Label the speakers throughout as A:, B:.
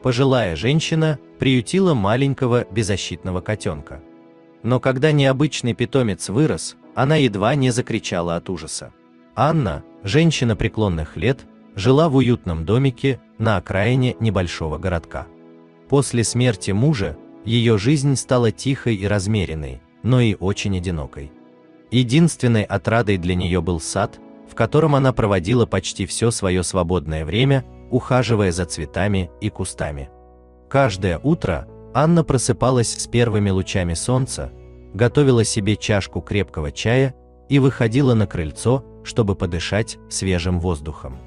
A: Пожилая женщина приютила маленького беззащитного котенка. Но когда необычный питомец вырос, она едва не закричала от ужаса. Анна, женщина преклонных лет, жила в уютном домике на окраине небольшого городка. После смерти мужа ее жизнь стала тихой и размеренной, но и очень одинокой. Единственной отрадой для нее был сад, в котором она проводила почти все свое свободное время, ухаживая за цветами и кустами. Каждое утро Анна просыпалась с первыми лучами солнца, готовила себе чашку крепкого чая и выходила на крыльцо, чтобы подышать свежим воздухом.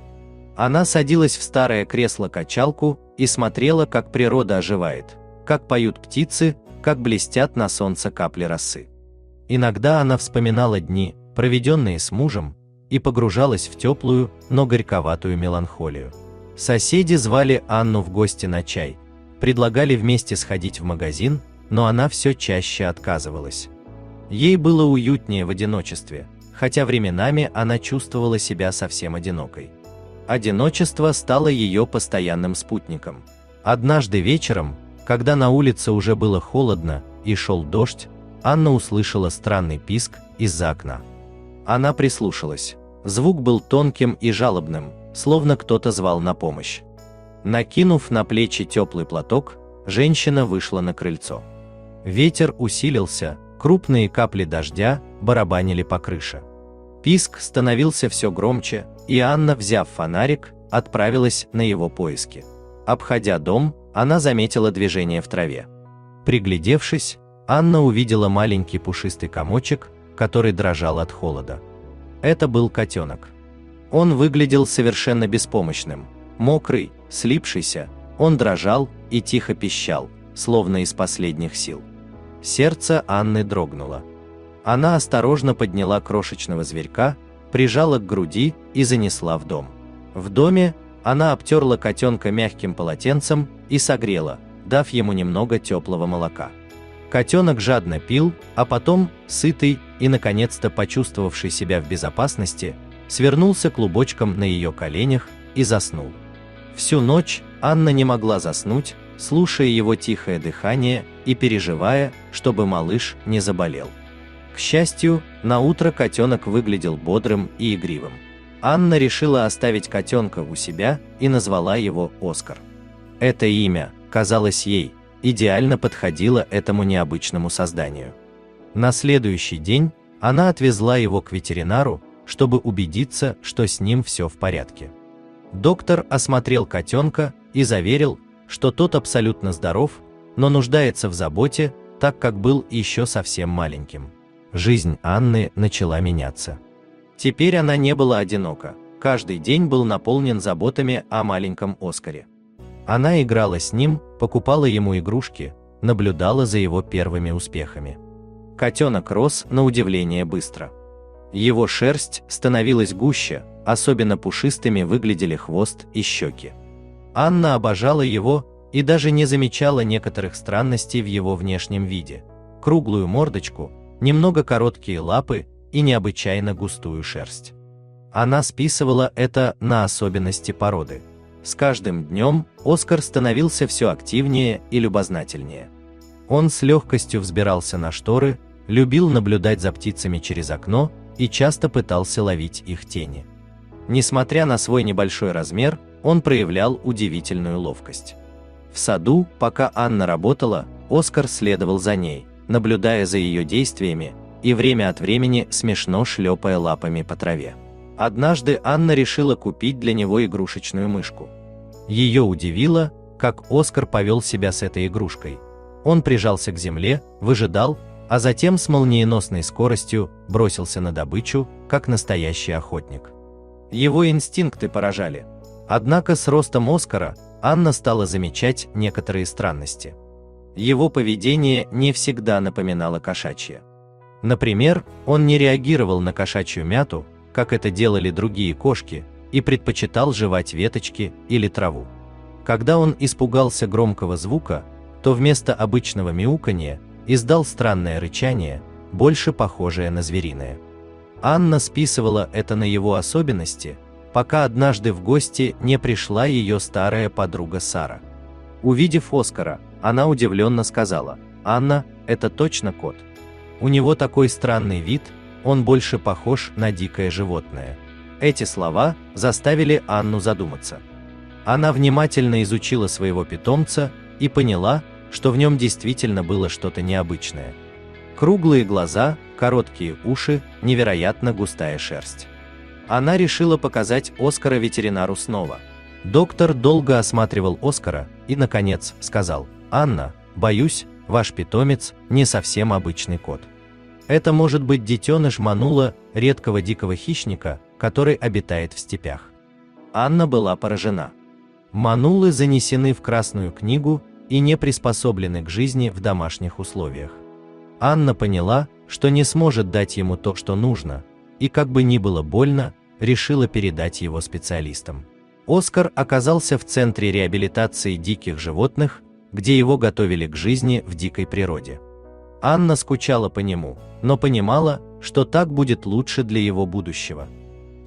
A: Она садилась в старое кресло-качалку и смотрела, как природа оживает, как поют птицы, как блестят на солнце капли росы. Иногда она вспоминала дни, проведенные с мужем, и погружалась в теплую, но горьковатую меланхолию. Соседи звали Анну в гости на чай, предлагали вместе сходить в магазин, но она все чаще отказывалась. Ей было уютнее в одиночестве, хотя временами она чувствовала себя совсем одинокой. Одиночество стало ее постоянным спутником. Однажды вечером, когда на улице уже было холодно и шел дождь, Анна услышала странный писк из-за окна. Она прислушалась. Звук был тонким и жалобным, словно кто-то звал на помощь. Накинув на плечи теплый платок, женщина вышла на крыльцо. Ветер усилился, крупные капли дождя барабанили по крыше. Писк становился все громче, и Анна, взяв фонарик, отправилась на его поиски. Обходя дом, она заметила движение в траве. Приглядевшись, Анна увидела маленький пушистый комочек, который дрожал от холода. Это был котенок. Он выглядел совершенно беспомощным, мокрый, слипшийся, он дрожал и тихо пищал, словно из последних сил. Сердце Анны дрогнуло. Она осторожно подняла крошечного зверька, прижала к груди и занесла в дом. В доме она обтерла котенка мягким полотенцем и согрела, дав ему немного теплого молока. Котенок жадно пил, а потом, сытый и наконец-то почувствовавший себя в безопасности, свернулся клубочком на ее коленях и заснул. Всю ночь Анна не могла заснуть, слушая его тихое дыхание и переживая, чтобы малыш не заболел. К счастью, на утро котенок выглядел бодрым и игривым. Анна решила оставить котенка у себя и назвала его Оскар. Это имя, казалось ей, идеально подходило этому необычному созданию. На следующий день она отвезла его к ветеринару, чтобы убедиться, что с ним все в порядке. Доктор осмотрел котенка и заверил, что тот абсолютно здоров, но нуждается в заботе, так как был еще совсем маленьким. Жизнь Анны начала меняться. Теперь она не была одинока, каждый день был наполнен заботами о маленьком Оскаре. Она играла с ним, покупала ему игрушки, наблюдала за его первыми успехами. Котенок рос на удивление быстро. Его шерсть становилась гуще, особенно пушистыми выглядели хвост и щеки. Анна обожала его и даже не замечала некоторых странностей в его внешнем виде: круглую мордочку, немного короткие лапы и необычайно густую шерсть. Она списывала это на особенности породы. С каждым днем Оскар становился все активнее и любознательнее. Он с легкостью взбирался на шторы, любил наблюдать за птицами через окно и часто пытался ловить их тени. Несмотря на свой небольшой размер, он проявлял удивительную ловкость. В саду, пока Анна работала, Оскар следовал за ней, наблюдая за ее действиями и время от времени смешно шлепая лапами по траве. Однажды Анна решила купить для него игрушечную мышку. Ее удивило, как Оскар повел себя с этой игрушкой. Он прижался к земле, выжидал, а затем с молниеносной скоростью бросился на добычу, как настоящий охотник. Его инстинкты поражали. Однако с ростом Оскара Анна стала замечать некоторые странности. Его поведение не всегда напоминало кошачье. Например, он не реагировал на кошачью мяту, как это делали другие кошки, и предпочитал жевать веточки или траву. Когда он испугался громкого звука, то вместо обычного мяуканья издал странное рычание, больше похожее на звериное. Анна списывала это на его особенности, пока однажды в гости не пришла ее старая подруга Сара. Увидев Оскара, она удивленно сказала: «Анна, это точно кот. У него такой странный вид, он больше похож на дикое животное». Эти слова заставили Анну задуматься. Она внимательно изучила своего питомца и поняла, что в нем действительно было что-то необычное. Круглые глаза, короткие уши, невероятно густая шерсть. Она решила показать Оскара ветеринару снова. Доктор долго осматривал Оскара и, наконец, сказал: «Анна, боюсь, ваш питомец не совсем обычный кот. Это может быть детеныш манула, редкого дикого хищника, который обитает в степях». Анна была поражена. Манулы занесены в Красную книгу и не приспособлены к жизни в домашних условиях. Анна поняла, что не сможет дать ему то, что нужно, и как бы ни было больно, решила передать его специалистам. Оскар оказался в центре реабилитации диких животных, где его готовили к жизни в дикой природе. Анна скучала по нему, но понимала, что так будет лучше для его будущего.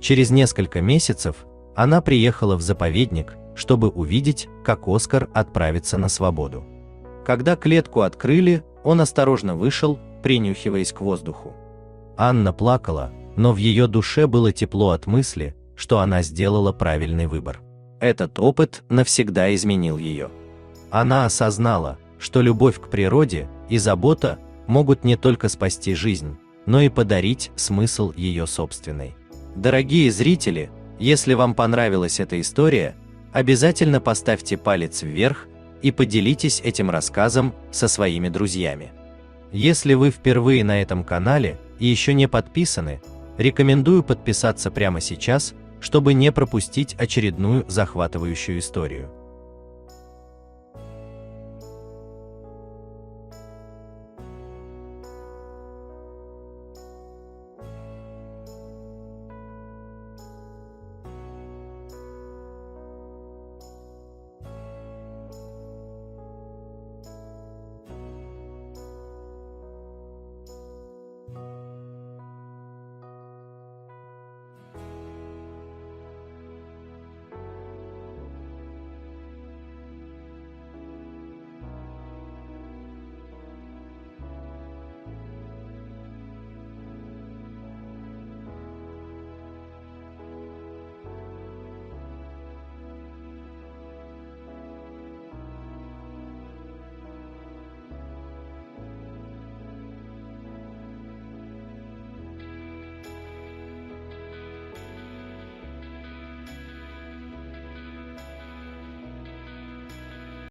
A: Через несколько месяцев она приехала в заповедник, чтобы увидеть, как Оскар отправится на свободу. Когда клетку открыли, он осторожно вышел, принюхиваясь к воздуху. Анна плакала, но в ее душе было тепло от мысли, что она сделала правильный выбор. Этот опыт навсегда изменил ее. Она осознала, что любовь к природе и забота могут не только спасти жизнь, но и подарить смысл ее собственной. Дорогие зрители, если вам понравилась эта история, обязательно поставьте палец вверх и поделитесь этим рассказом со своими друзьями. Если вы впервые на этом канале и еще не подписаны, рекомендую подписаться прямо сейчас, чтобы не пропустить очередную захватывающую историю.